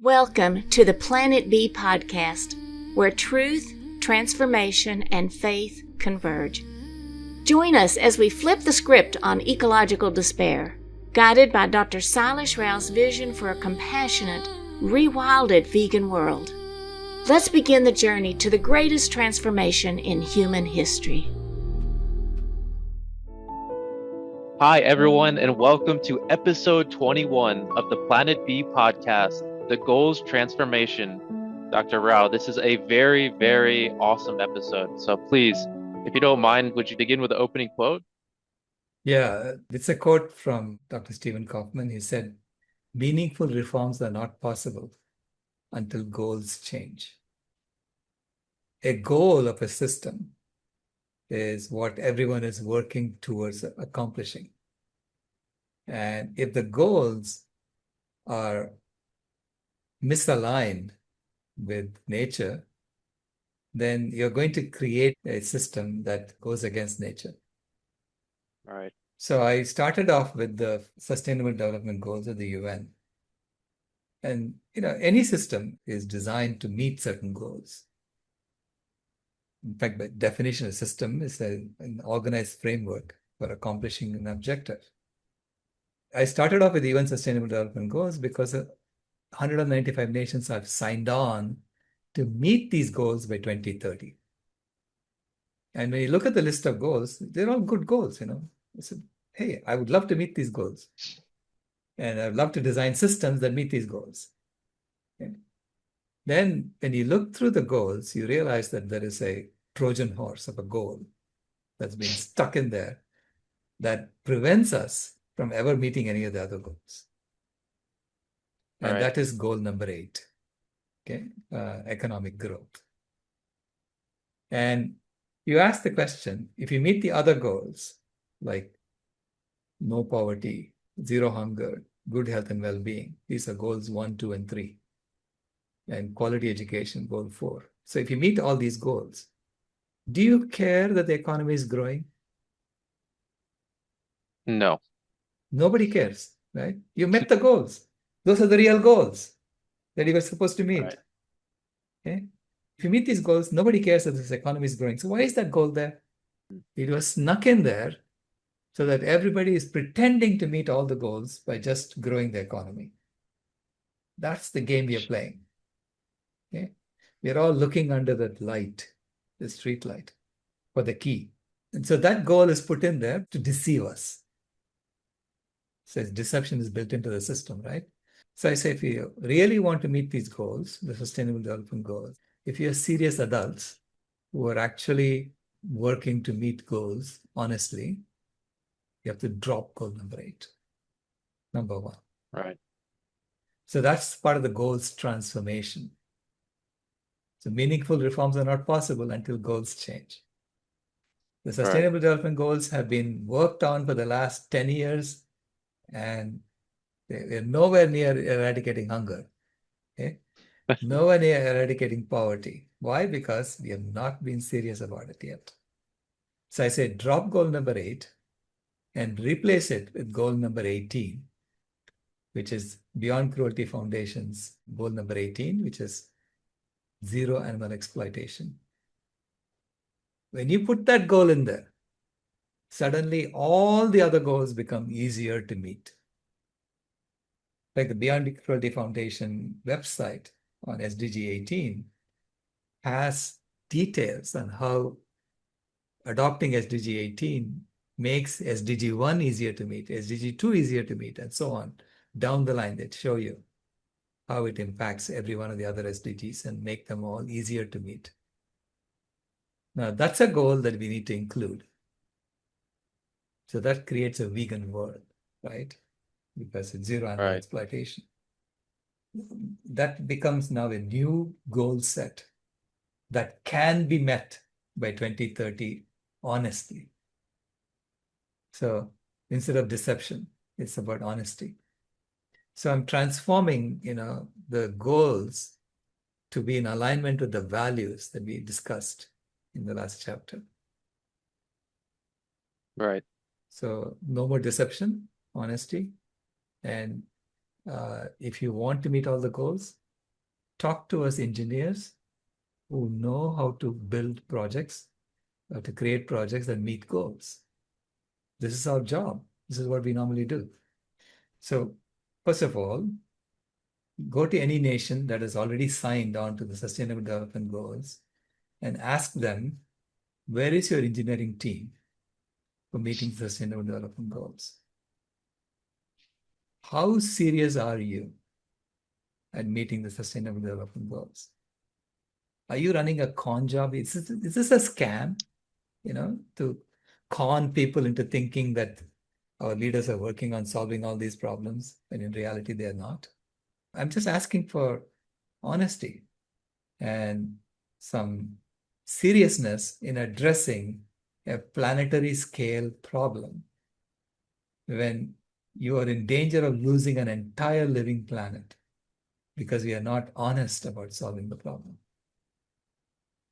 Welcome to the Planet B podcast, where truth, transformation, and faith converge. Join us as we flip the script on ecological despair, guided by Dr. Sailesh Rao's vision for a compassionate, rewilded vegan world. Let's begin the journey to the greatest transformation in human history. Hi, everyone, and welcome to episode 21 of the Planet B podcast, The Goals Transformation. Dr. Rao, this is a very, very awesome episode. So please, if you don't mind, would you begin with the opening quote? Yeah, it's a quote from Dr. Stephen Kaufman. He said, "Meaningful reforms are not possible until goals change." A goal of a system is what everyone is working towards accomplishing. And if the goals are misaligned with nature, then you're going to create a system that goes against nature. All right. So I started off with the Sustainable Development Goals of the UN. And any system is designed to meet certain goals. In fact, by definition, a system is an organized framework for accomplishing an objective. I started off with the UN Sustainable Development Goals because 195 nations have signed on to meet these goals by 2030. And when you look at the list of goals, they're all good goals. I said, hey, I would love to meet these goals. And I'd love to design systems that meet these goals. Okay. Then when you look through the goals, you realize that there is a Trojan horse of a goal that's been stuck in there that prevents us from ever meeting any of the other goals. And Right. that is goal number 8, okay? Economic growth. And you ask the question, if you meet the other goals, like no poverty, zero hunger, good health and well-being, these are goals 1, 2, and 3. And quality education, goal 4. So if you meet all these goals, do you care that the economy is growing? No. Nobody cares, right? You met the goals. Those are the real goals that you were supposed to meet. Right. Okay? If you meet these goals, nobody cares that this economy is growing. So why is that goal there? It was snuck in there so that everybody is pretending to meet all the goals by just growing the economy. That's the game we are playing. Okay? We're all looking under that light, the street light, for the key. And so that goal is put in there to deceive us. So deception is built into the system, right? So I say, if you really want to meet these goals, the Sustainable Development Goals, if you're serious adults who are actually working to meet goals honestly, you have to drop goal number 8, number 1. Right. So that's part of the goals transformation. So meaningful reforms are not possible until goals change. The Sustainable Development Goals have been worked on for the last 10 years, and they're nowhere near eradicating hunger. Okay? Nowhere near eradicating poverty. Why? Because we have not been serious about it yet. So I say drop goal number 8 and replace it with goal number 18, which is Beyond Cruelty Foundation's goal number 18, which is zero animal exploitation. When you put that goal in there, suddenly all the other goals become easier to meet. Like the Beyond Cruelty Foundation website on SDG 18 has details on how adopting SDG 18 makes SDG 1 easier to meet, SDG 2 easier to meet, and so on. Down the line, they show you how it impacts every one of the other SDGs and make them all easier to meet. Now, that's a goal that we need to include. So that creates a vegan world, right? Because it's zero animal exploitation. That becomes now a new goal set that can be met by 2030 honestly. So instead of deception, it's about honesty. So I'm transforming, the goals to be in alignment with the values that we discussed in the last chapter. Right. So no more deception, honesty. And if you want to meet all the goals, talk to us engineers who know how to build projects, how to create projects that meet goals. This is our job. This is what we normally do. So, first of all, go to any nation that has already signed on to the Sustainable Development Goals and ask them, where is your engineering team for meeting Sustainable Development Goals? How serious are you at meeting the Sustainable Development Goals? Are you running a con job? Is this a scam, to con people into thinking that our leaders are working on solving all these problems, when in reality they are not? I'm just asking for honesty and some seriousness in addressing a planetary scale problem when you are in danger of losing an entire living planet because we are not honest about solving the problem.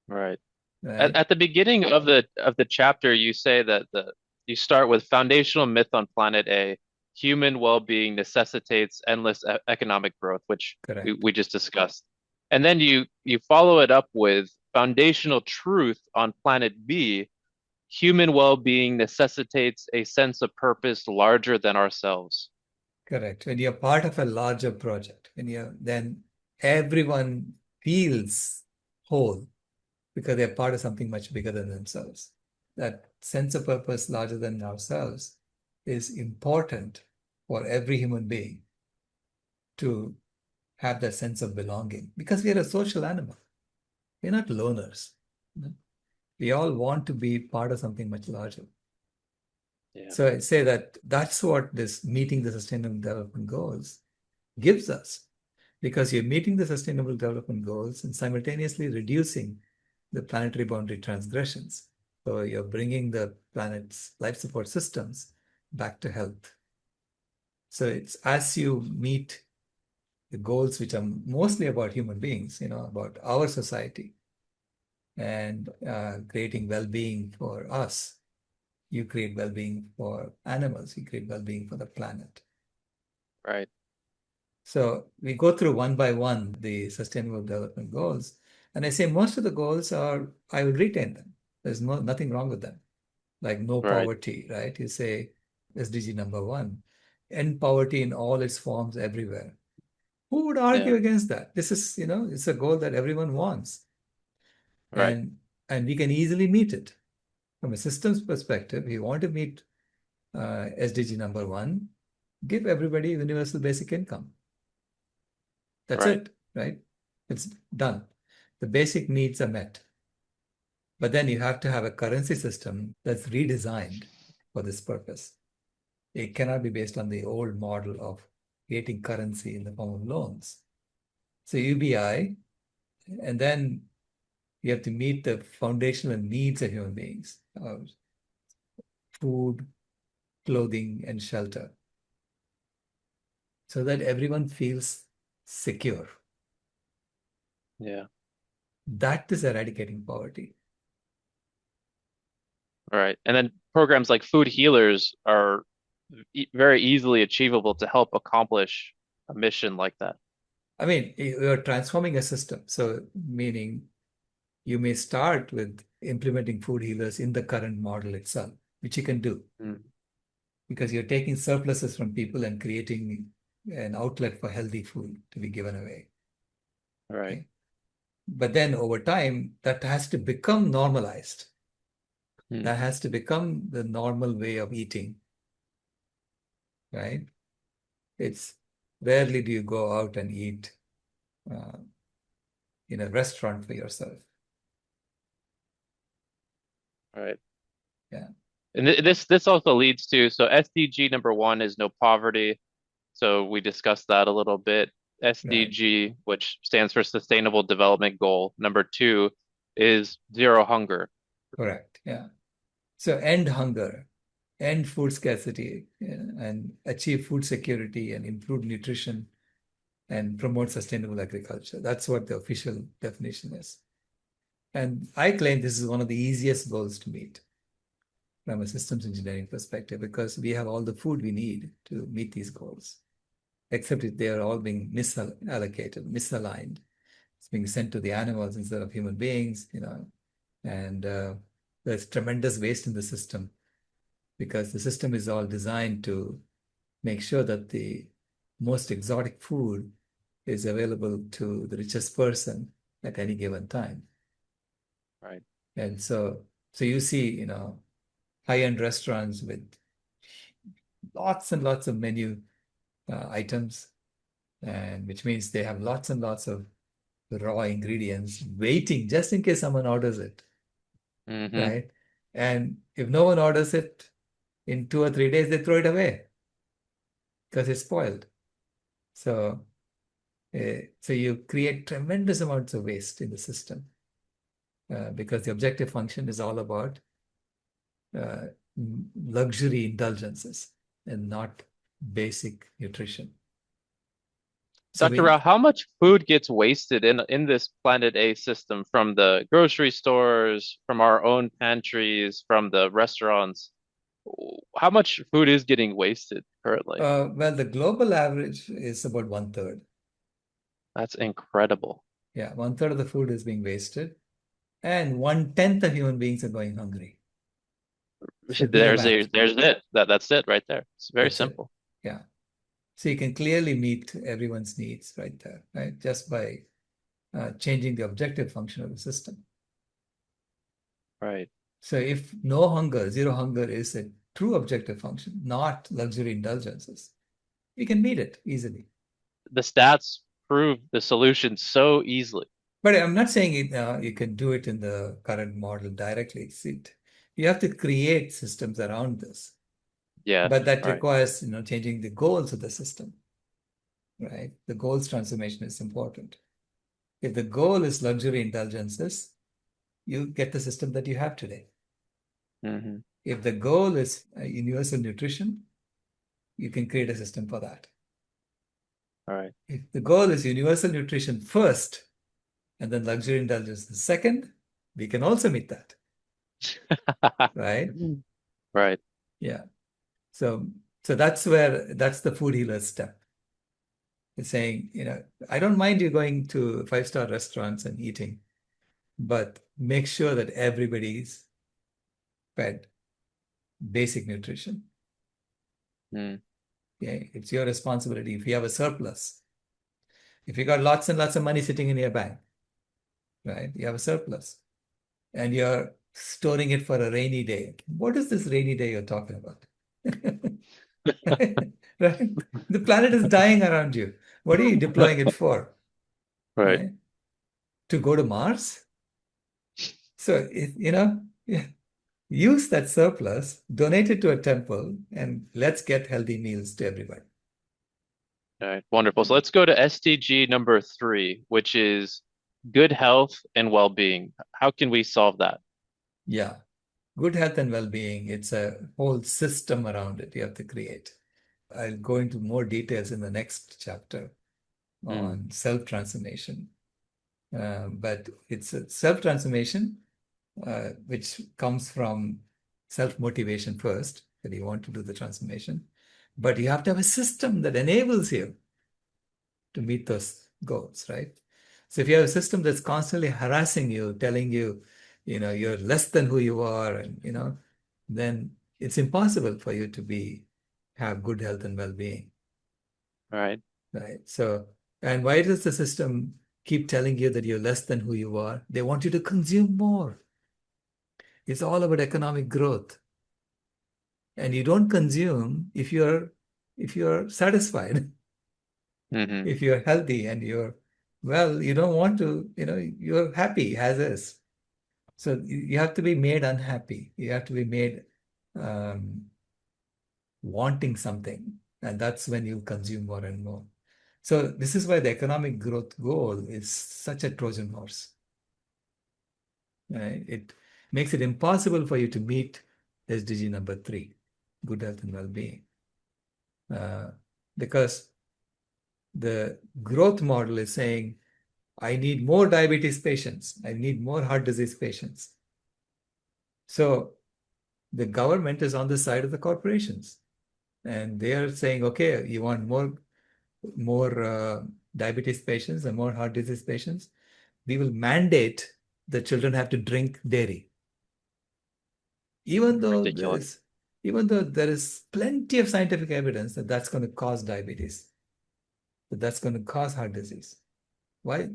Right. Right? At the beginning of the chapter, you say that you start with foundational myth on planet A: human well-being necessitates endless economic growth, which Correct. we just discussed. And then you follow it up with foundational truth on planet B: human well-being necessitates a sense of purpose larger than ourselves. Correct. When you're part of a larger project, then everyone feels whole because they're part of something much bigger than themselves. That sense of purpose larger than ourselves is important for every human being to have that sense of belonging because we are a social animal. We're not loners. We all want to be part of something much larger. Yeah. So I'd say that's what this meeting the Sustainable Development Goals gives us, because you're meeting the Sustainable Development Goals and simultaneously reducing the planetary boundary transgressions. So you're bringing the planet's life support systems back to health. So it's as you meet the goals, which are mostly about human beings, about our society and creating well-being for us. You create well-being for animals, you create well-being for the planet. Right. So we go through one by one the Sustainable Development Goals, and I say most of the goals I will retain them. There's nothing wrong with them. Like no Right. poverty, right? You say SDG number 1, end poverty in all its forms everywhere. Who would argue Yeah. against that? This is, it's a goal that everyone wants. Right. And we can easily meet it. From a systems perspective, we want to meet SDG number 1, give everybody universal basic income. That's Right. it, right? It's done. The basic needs are met. But then you have to have a currency system that's redesigned for this purpose. It cannot be based on the old model of creating currency in the form of loans. So UBI, and then you have to meet the foundational needs of human beings, food, clothing, and shelter, so that everyone feels secure. Yeah. That is eradicating poverty. Right. And then programs like food healers are very easily achievable to help accomplish a mission like that. I mean, you're transforming a system. So meaning you may start with implementing food healers in the current model itself, which you can do because you're taking surpluses from people and creating an outlet for healthy food to be given away. Right. Okay? But then over time, that has to become normalized. That has to become the normal way of eating, right? It's rarely do you go out and eat in a restaurant for yourself. Right. Yeah. And this also leads to, so SDG number 1 is no poverty. So we discussed that a little bit. SDG, which stands for Sustainable Development Goal number 2, is zero hunger. Correct. Yeah. So end hunger, end food scarcity, and achieve food security and improve nutrition and promote sustainable agriculture. That's what the official definition is. And I claim this is one of the easiest goals to meet from a systems engineering perspective because we have all the food we need to meet these goals, except if they are all being misallocated, misaligned. It's being sent to the animals instead of human beings, and there's tremendous waste in the system because the system is all designed to make sure that the most exotic food is available to the richest person at any given time. Right. And so you see, high-end restaurants with lots and lots of menu items, and which means they have lots and lots of raw ingredients waiting just in case someone orders it, Mm-hmm. right? And if no one orders it, in 2 or 3 days, they throw it away because it's spoiled. So you create tremendous amounts of waste in the system because the objective function is all about luxury indulgences and not basic nutrition. So Dr. Rao, how much food gets wasted in this Planet A system from the grocery stores, from our own pantries, from the restaurants? How much food is getting wasted currently? well, the global average is about 1/3. That's incredible. Yeah, 1/3 of the food is being wasted, and 1/10 of human beings are going hungry. So do the math. There's it. That's it right there. It's very That's it. simple. Yeah. So you can clearly meet everyone's needs right there, right? Just by changing the objective function of the system. Right. So if no hunger, zero hunger is a true objective function, not luxury indulgences, you can meet it easily. The stats prove the solution so easily. But I'm not saying you can do it in the current model directly. You have to create systems around this. Yeah. But that Right. requires, changing the goals of the system, right? The goals transformation is important. If the goal is luxury indulgences, you get the system that you have today. Mm-hmm. If the goal is universal nutrition, you can create a system for that. All right. If the goal is universal nutrition first, and then luxury indulgences second, we can also meet that, right? Right. Yeah. So that's the food healer step. It's saying, I don't mind you going to 5-star restaurants and eating, but make sure that everybody's fed basic nutrition. Mm. Yeah, it's your responsibility. If you have a surplus, if you got lots and lots of money sitting in your bank, right? You have a surplus and you're storing it for a rainy day. What is this rainy day you're talking about? Right? The planet is dying around you. What are you deploying it for? Right. To go to Mars? So, use that surplus, donate it to a temple, and let's get healthy meals to everybody. All right. Wonderful. So let's go to SDG number 3, which is good health and well-being. How can we solve that? Yeah. Good health and well-being, it's a whole system around it you have to create. I'll go into more details in the next chapter on self-transformation. But it's a self-transformation which comes from self-motivation first, that you want to do the transformation. But you have to have a system that enables you to meet those goals, right? So if you have a system that's constantly harassing you, telling you, you're less than who you are, and, then it's impossible for you to have good health and well-being. Right. Right. So, and why does the system keep telling you that you're less than who you are? They want you to consume more. It's all about economic growth. And you don't consume if you're satisfied, Mm-hmm. if you're healthy and you don't want to, you're happy as is. So you have to be made unhappy. You have to be made wanting something. And that's when you consume more and more. So this is why the economic growth goal is such a Trojan horse. It makes it impossible for you to meet SDG number 3, good health and well-being. Because the growth model is saying, I need more diabetes patients. I need more heart disease patients. So the government is on the side of the corporations. And they are saying, okay, you want more diabetes patients and more heart disease patients. we will mandate the children have to drink dairy. Even though Ridiculous. there is plenty of scientific evidence that that's going to cause diabetes, that that's going to cause heart disease. Why?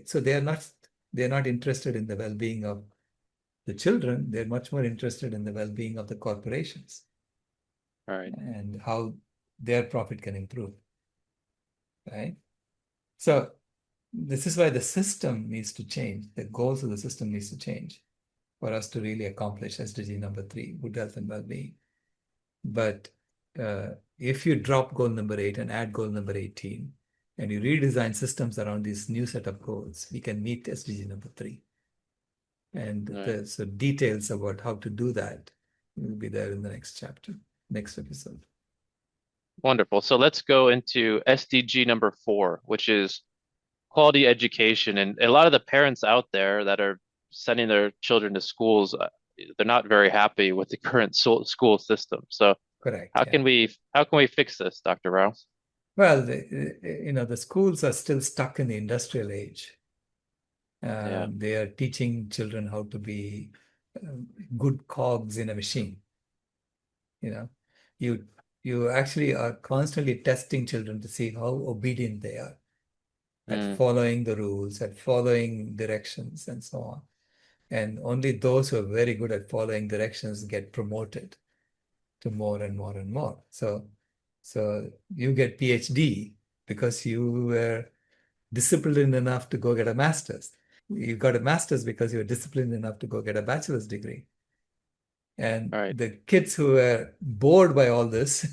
So they're not interested in the well-being of the children. They're much more interested in the well-being of the corporations Right. and how their profit can improve. Right? So this is why the system needs to change. The goals of the system needs to change for us to really accomplish SDG number 3, good health and well-being. But if you drop goal number 8 and add goal number 18, and you redesign systems around this new set of goals, we can meet SDG number 3. And Right. so details about how to do that will be there in the next chapter, next episode. Wonderful. So let's go into SDG number 4, which is quality education. And a lot of the parents out there that are sending their children to schools, they're not very happy with the current school system. So Correct. how can we fix this, Dr. Rao? Well, the schools are still stuck in the industrial age. They are teaching children how to be good cogs in a machine. You actually are constantly testing children to see how obedient they are at following the rules, at following directions, and so on. And only those who are very good at following directions get promoted to more and more and more. So you get PhD because you were disciplined enough to go get a master's. You got a master's because you were disciplined enough to go get a bachelor's degree. And the kids who were bored by all this,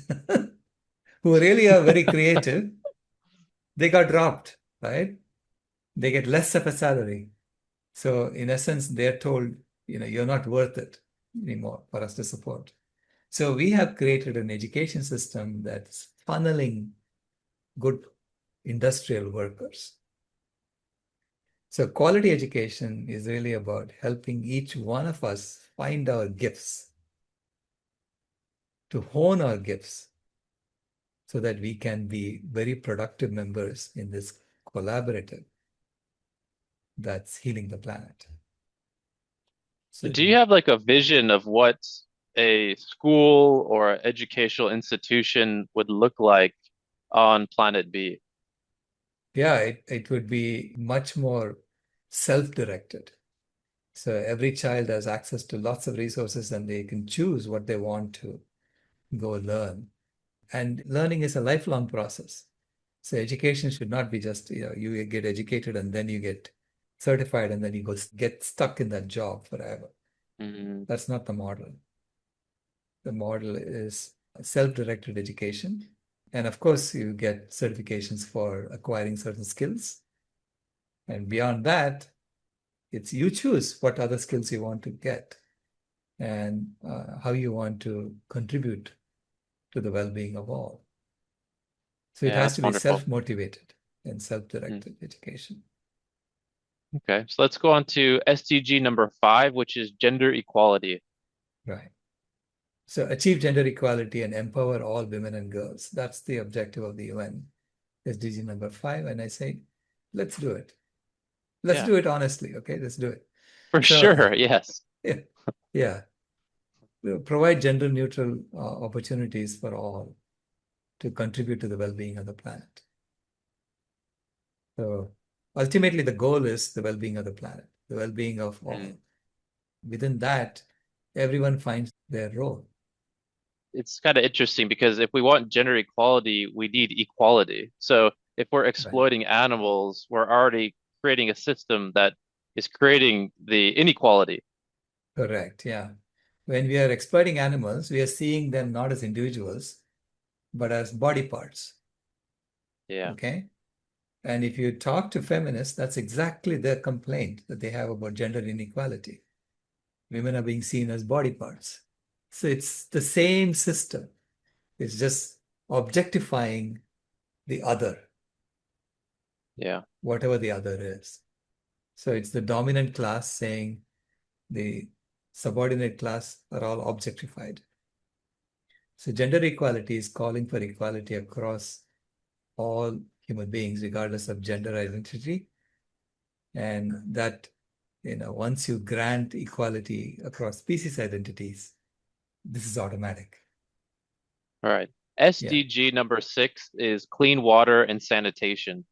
who really are very creative, they got dropped, right? They get less of a salary. So in essence, they're told, you're not worth it anymore for us to support. So we have created an education system that's funneling good industrial workers. So quality education is really about helping each one of us find our gifts, to hone our gifts, so that we can be very productive members in this collaborative that's healing the planet. So Do you have like a vision of what a school or educational institution would look like on planet B? Yeah, it would be much more self-directed. So every child has access to lots of resources and they can choose what they want to go learn. And learning is a lifelong process. So education should not be just, you get educated and then you get certified and then you get stuck in that job forever. That's not the model. The model is self-directed education. And of course, you get certifications for acquiring certain skills. And beyond that, it's you choose what other skills you want to get and how you want to contribute to the well-being of all. So it has to be self-motivated and self-directed education. Okay, so let's go on to SDG number 5, which is gender equality. Right. So achieve gender equality and empower all women and girls. That's the objective of the UN, SDG number 5. And I say, let's do it. Let's do it honestly. Okay, let's do it. For sure, yes. Yeah. Provide gender neutral opportunities for all to contribute to the well-being of the planet. So ultimately, the goal is the well-being of the planet, the well-being of all. Within that, everyone finds their role. It's kind of interesting because if we want gender equality, we need equality. So if we're exploiting animals, we're already creating a system that is creating the inequality. Correct, yeah. When we are exploiting animals, we are seeing them not as individuals, but as body parts. Yeah. Okay. And if you talk to feminists, that's exactly their complaint that they have about gender inequality. Women are being seen as body parts. So it's the same system. It's just objectifying the other. Yeah. Whatever the other is. So it's the dominant class saying the subordinate class are all objectified. So gender equality is calling for equality across all human beings, regardless of gender identity. And that, once you grant equality across species identities, this is automatic. All right. Yeah, SDG number 6 is clean water and sanitation.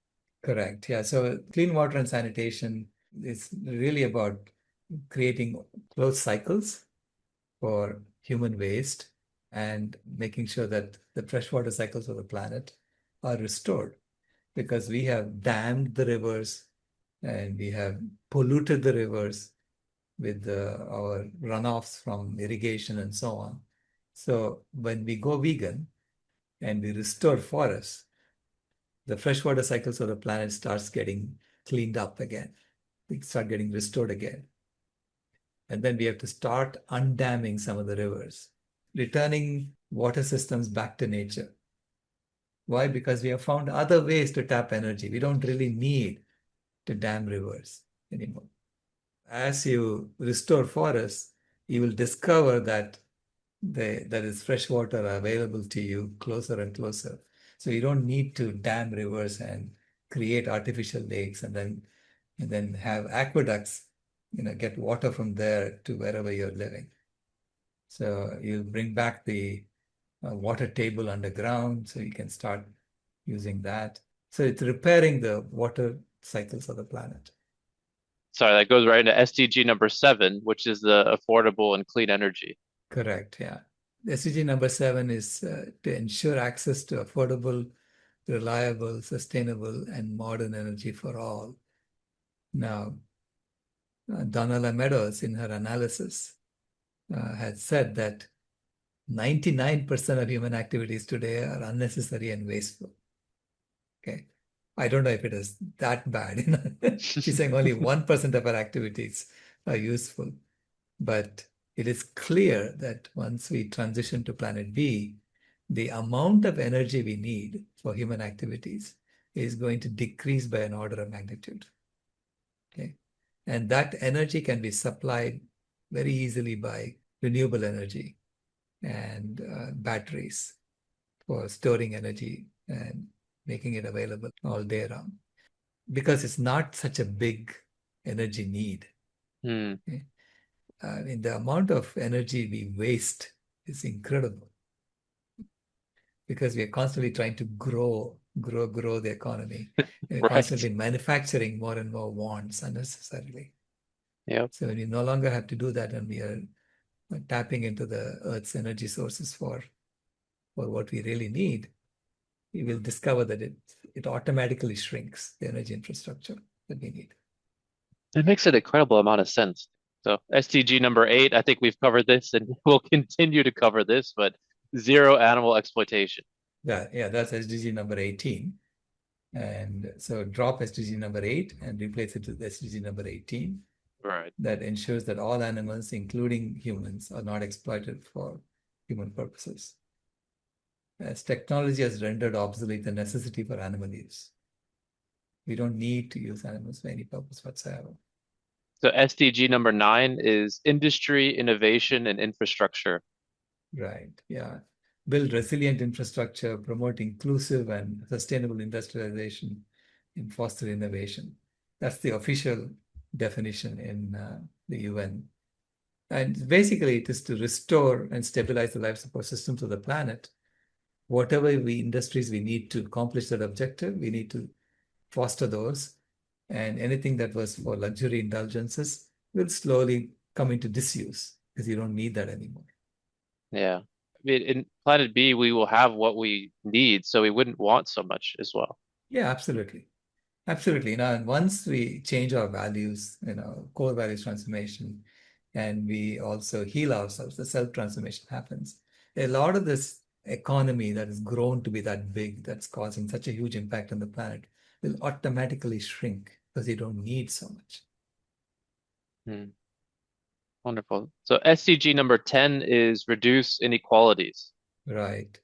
correct. Yeah. So clean water and sanitation is really about creating closed cycles for human waste and making sure that the freshwater cycles of the planet are restored, because we have dammed the rivers and we have polluted the rivers with our runoffs from irrigation and so on. So when we go vegan and we restore forests, the freshwater cycles of the planet starts getting cleaned up again. They start getting restored again. And then we have to start undamming some of the rivers, returning water systems back to nature. Why? Because we have found other ways to tap energy. We don't really need to dam rivers anymore. As you restore forests, you will discover that there is fresh water available to you closer and closer. So you don't need to dam rivers and create artificial lakes and then have aqueducts, get water from there to wherever you're living. So you bring back the water table underground, so you can start using that. So it's repairing the water cycles of the planet. Sorry, that goes right into SDG number 7, which is the affordable and clean energy. Correct, yeah. SDG number 7 is to ensure access to affordable, reliable, sustainable, and modern energy for all. Now, Donella Meadows, in her analysis, had said that 99% of human activities today are unnecessary and wasteful. Okay. I don't know if it is that bad. She's saying only 1% of our activities are useful. But it is clear that once we transition to planet B, the amount of energy we need for human activities is going to decrease by an order of magnitude. Okay. And that energy can be supplied very easily by renewable energy and batteries for storing energy and making it available all day round, because it's not such a big energy need. Okay? The amount of energy we waste is incredible, because we are constantly trying to grow the economy. We're Right. constantly manufacturing more and more wants unnecessarily. Yep. So when we no longer have to do that and we are tapping into the Earth's energy sources for what we really need, we will discover that it automatically shrinks the energy infrastructure that we need. It makes an incredible amount of sense. So SDG number 8, I think we've covered this and we'll continue to cover this, but zero animal exploitation. Yeah, that's SDG number 18. And so drop SDG number 8 and replace it with SDG number 18. Right. That ensures that all animals, including humans, are not exploited for human purposes, as technology has rendered obsolete the necessity for animal use. We don't need to use animals for any purpose whatsoever. So SDG number 9 is industry, innovation, and infrastructure. Right, yeah. Build resilient infrastructure, promote inclusive and sustainable industrialization, and foster innovation. That's the official definition in the UN. And basically, it is to restore and stabilize the life support systems of the planet. Whatever industries we need to accomplish that objective, we need to foster those. And anything that was for luxury indulgences will slowly come into disuse, because you don't need that anymore. Yeah. I mean, in planet B, we will have what we need, so we wouldn't want so much as well. Yeah, absolutely. Absolutely. Now, and once we change our values, core values transformation, and we also heal ourselves, the self-transformation happens. A lot of this economy that has grown to be that big, that's causing such a huge impact on the planet, will automatically shrink because you don't need so much. Wonderful. So SDG number 10 is reduce inequalities. Right.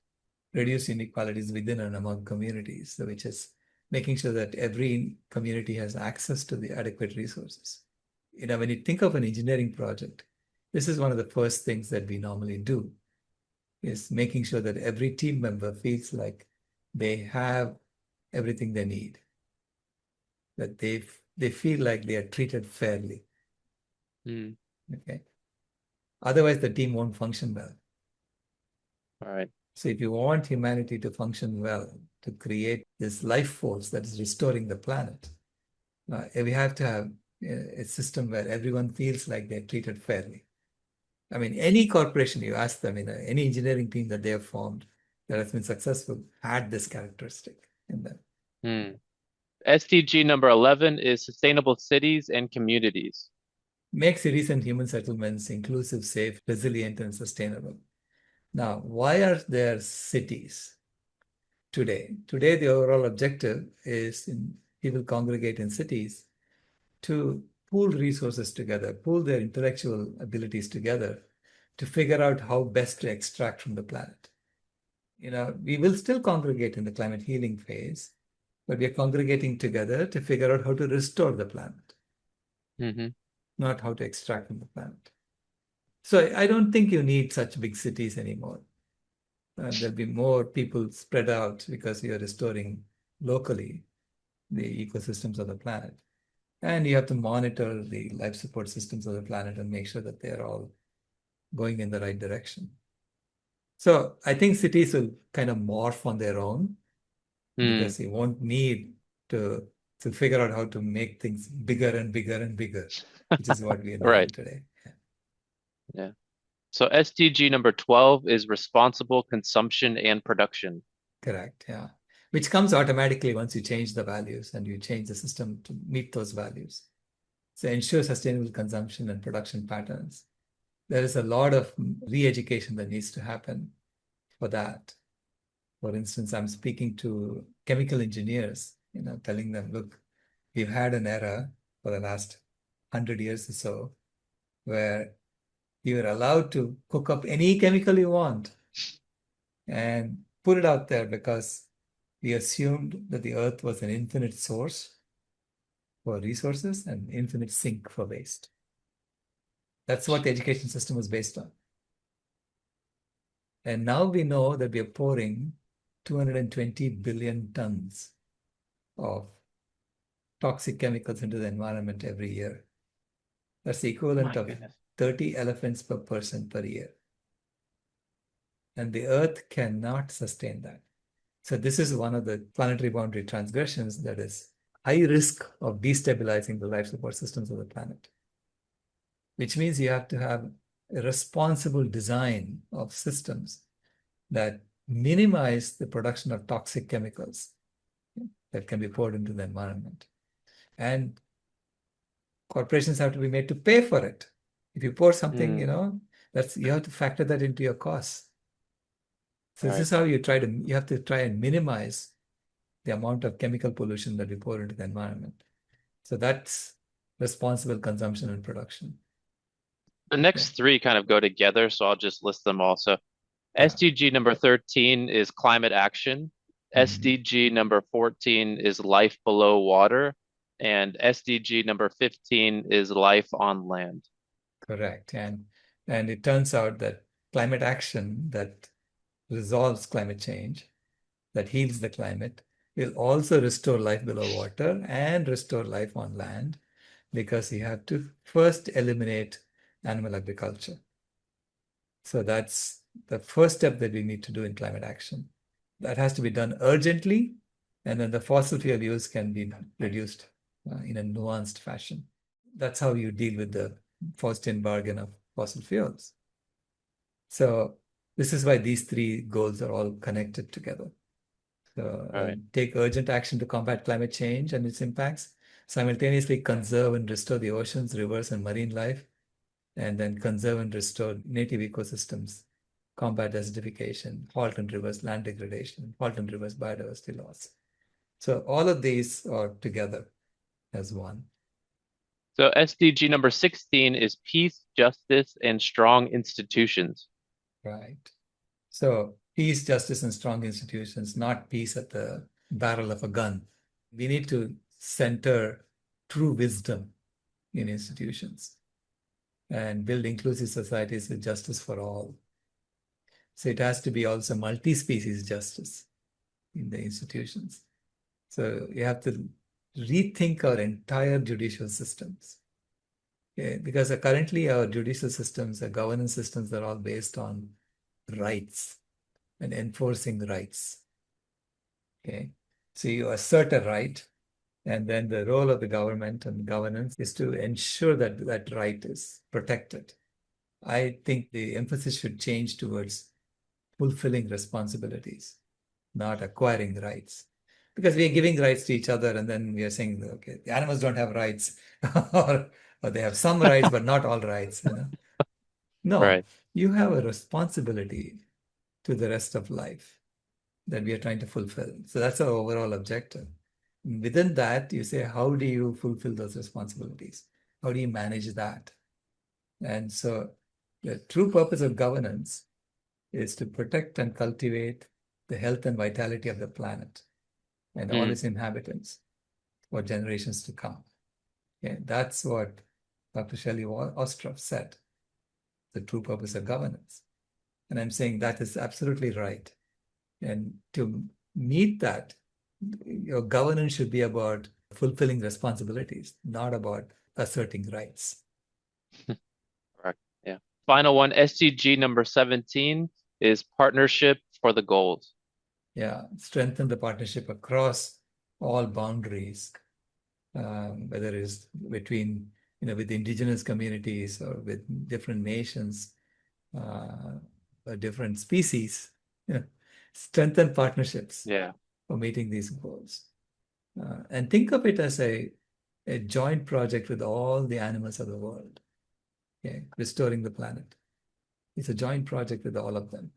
Reduce inequalities within and among communities, so which is making sure that every community has access to the adequate resources. When you think of an engineering project, this is one of the first things that we normally do, is making sure that every team member feels like they have everything they need, that they feel like they are treated fairly. Mm. Okay. Otherwise, the team won't function well. All right. So if you want humanity to function well, to create this life force that is restoring the planet, we have to have a system where everyone feels like they're treated fairly. I mean, any corporation you ask them, any engineering team that they have formed that has been successful had this characteristic in them. Mm. SDG number 11 is sustainable cities and communities. Make cities and human settlements inclusive, safe, resilient, and sustainable. Now, why are there cities today? Today, the overall objective is people congregate in cities to pool resources together, pool their intellectual abilities together to figure out how best to extract from the planet. We will still congregate in the climate healing phase, but we are congregating together to figure out how to restore the planet, not how to extract from the planet. So I don't think you need such big cities anymore. There'll be more people spread out because you're restoring locally the ecosystems of the planet. And you have to monitor the life support systems of the planet and make sure that they're all going in the right direction. So I think cities will kind of morph on their own because you won't need to figure out how to make things bigger and bigger and bigger, which is what we are doing Right. today. Yeah. So SDG number 12 is responsible consumption and production. Correct. Yeah. Which comes automatically once you change the values and you change the system to meet those values. So ensure sustainable consumption and production patterns. There is a lot of re-education that needs to happen for that. For instance, I'm speaking to chemical engineers, telling them, look, we've had an era for the last 100 years or so where you are allowed to cook up any chemical you want and put it out there because we assumed that the earth was an infinite source for resources and infinite sink for waste. That's what the education system was based on. And now we know that we are pouring 220 billion tons of toxic chemicals into the environment every year. That's the equivalent of 30 elephants per person per year. And the earth cannot sustain that. So this is one of the planetary boundary transgressions that is high risk of destabilizing the life support systems of the planet, which means you have to have a responsible design of systems that minimize the production of toxic chemicals that can be poured into the environment. And corporations have to be made to pay for it. If you pour something, you have to factor that into your costs. So this is how you have to try and minimize the amount of chemical pollution that we pour into the environment. So that's responsible consumption and production. The next three kind of go together, so I'll just list them all. So SDG number 13 is climate action. SDG number 14 is life below water. And SDG number 15 is life on land. Correct. And it turns out that climate action that resolves climate change, that heals the climate, will also restore life below water and restore life on land, because you have to first eliminate animal agriculture. So that's the first step that we need to do in climate action. That has to be done urgently, and then the fossil fuel use can be reduced in a nuanced fashion. That's how you deal with the Faustian bargain of fossil fuels. So this is why these three goals are all connected together. So take urgent action to combat climate change and its impacts, simultaneously conserve and restore the oceans, rivers, and marine life, and then conserve and restore native ecosystems, combat desertification, halt and reverse land degradation, halt and reverse biodiversity loss. So all of these are together as one. So SDG number 16 is peace, justice, and strong institutions. Right. So peace, justice, and strong institutions, not peace at the barrel of a gun. We need to center true wisdom in institutions and build inclusive societies with justice for all. So it has to be also multi-species justice in the institutions. So you have to rethink our entire judicial systems. Okay? Because currently our judicial systems, our governance systems are all based on rights and enforcing rights. Okay? So you assert a right, and then the role of the government and governance is to ensure that that right is protected. I think the emphasis should change towards fulfilling responsibilities, not acquiring rights. Because we are giving rights to each other, and then we are saying, okay, the animals don't have rights, or they have some rights, but not all rights. No, Right. you have a responsibility to the rest of life that we are trying to fulfill. So that's our overall objective. Within that, you say, how do you fulfill those responsibilities? How do you manage that? And so the true purpose of governance is to protect and cultivate the health and vitality of the planet and all Mm. its inhabitants for generations to come. Okay? That's what Dr. Shelley Ostroff said, the true purpose of governance. And I'm saying that is absolutely right. And to meet that, your governance should be about fulfilling responsibilities, not about asserting rights. Correct. Yeah. Final one, SDG number 17 is partnership for the goals. Yeah, strengthen the partnership across all boundaries, whether it's between, with indigenous communities or with different nations, or different species. Strengthen partnerships Yeah. for meeting these goals. And think of it as a joint project with all the animals of the world. Okay? Restoring the planet. It's a joint project with all of them,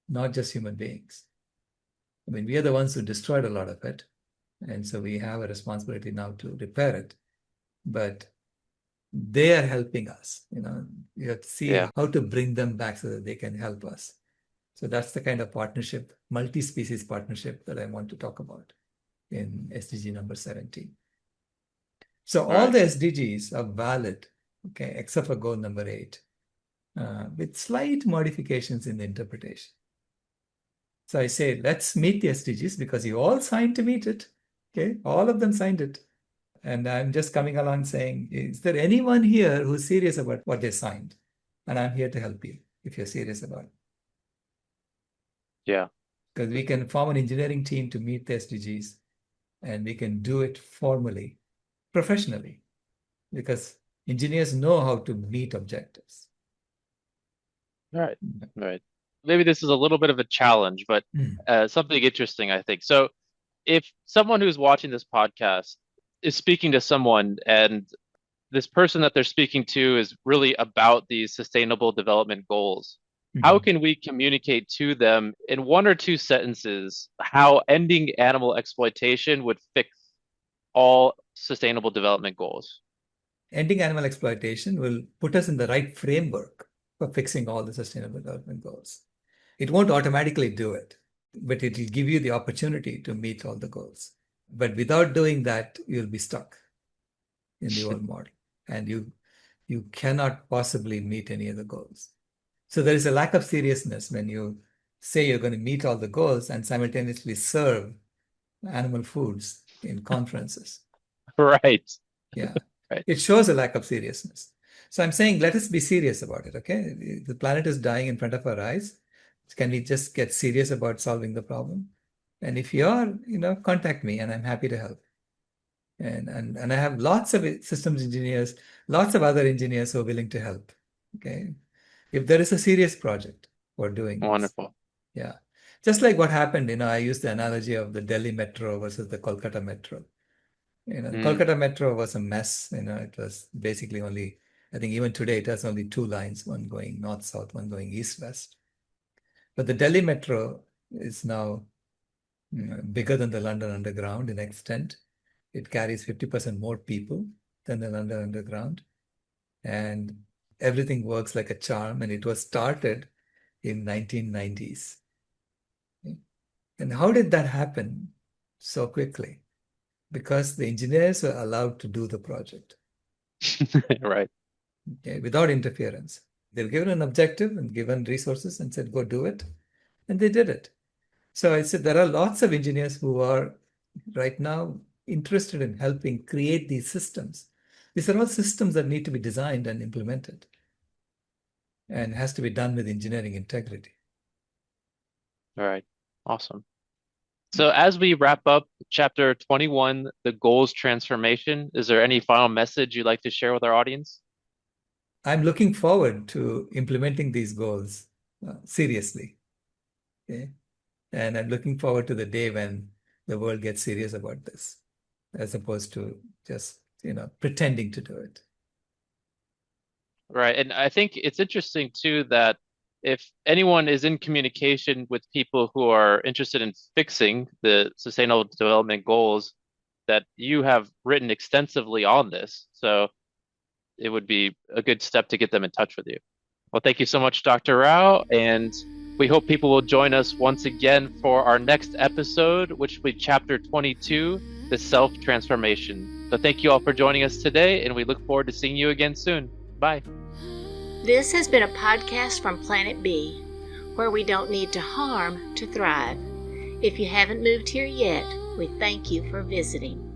not just human beings. I mean, we are the ones who destroyed a lot of it. And so we have a responsibility now to repair it. But they are helping us. You have to see Yeah. how to bring them back so that they can help us. So that's the kind of partnership, multi-species partnership that I want to talk about in SDG number 17. So all Right. the SDGs are valid, okay, except for goal number 8, with slight modifications in the interpretation. So I say, let's meet the SDGs because you all signed to meet it. Okay, all of them signed it. And I'm just coming along saying, is there anyone here who's serious about what they signed? And I'm here to help you if you're serious about it. Yeah. Because we can form an engineering team to meet the SDGs, and we can do it formally, professionally, because engineers know how to meet objectives. Right. Right. Maybe this is a little bit of a challenge, but Mm. something interesting, I think. So if someone who's watching this podcast is speaking to someone and this person that they're speaking to is really about these sustainable development goals, how Mhm. can we communicate to them in one or two sentences how ending animal exploitation would fix all sustainable development goals? Ending animal exploitation will put us in the right framework for fixing all the sustainable development goals. It won't automatically do it, but it will give you the opportunity to meet all the goals. But without doing that, you'll be stuck in the old model, and you cannot possibly meet any of the goals. So there is a lack of seriousness when you say you're going to meet all the goals and simultaneously serve animal foods in conferences. Right. Yeah, Right. it shows a lack of seriousness. So I'm saying let us be serious about it, okay? The planet is dying in front of our eyes. Can we just get serious about solving the problem? And if you are, contact me and I'm happy to help. And I have lots of systems engineers, lots of other engineers who are willing to help. Okay. If there is a serious project for doing this. Wonderful. Yeah. Just like what happened, I used the analogy of the Delhi metro versus the Kolkata metro. The Mm. Kolkata metro was a mess. It was basically only, I think even today it has only two lines, one going north-south, one going east-west. But the Delhi metro is now bigger than the London Underground in extent. It carries 50% more people than the London Underground. And everything works like a charm. And it was started in 1990s. And how did that happen so quickly? Because the engineers were allowed to do the project, Right. okay, without interference. They were given an objective and given resources and said, go do it. And they did it. So I said, there are lots of engineers who are right now interested in helping create these systems. These are all systems that need to be designed and implemented, and has to be done with engineering integrity. All right. Awesome. So as we wrap up chapter 21, the goals transformation, is there any final message you'd like to share with our audience? I'm looking forward to implementing these goals seriously. Okay? And I'm looking forward to the day when the world gets serious about this, as opposed to just, pretending to do it. Right. And I think it's interesting too that if anyone is in communication with people who are interested in fixing the sustainable development goals, that you have written extensively on this. So it would be a good step to get them in touch with you. Well, thank you so much, Dr. Rao. And we hope people will join us once again for our next episode, which will be chapter 22, the self-transformation. So thank you all for joining us today, and we look forward to seeing you again soon. Bye. This has been a podcast from Planet B, where we don't need to harm to thrive. If you haven't moved here yet, we thank you for visiting.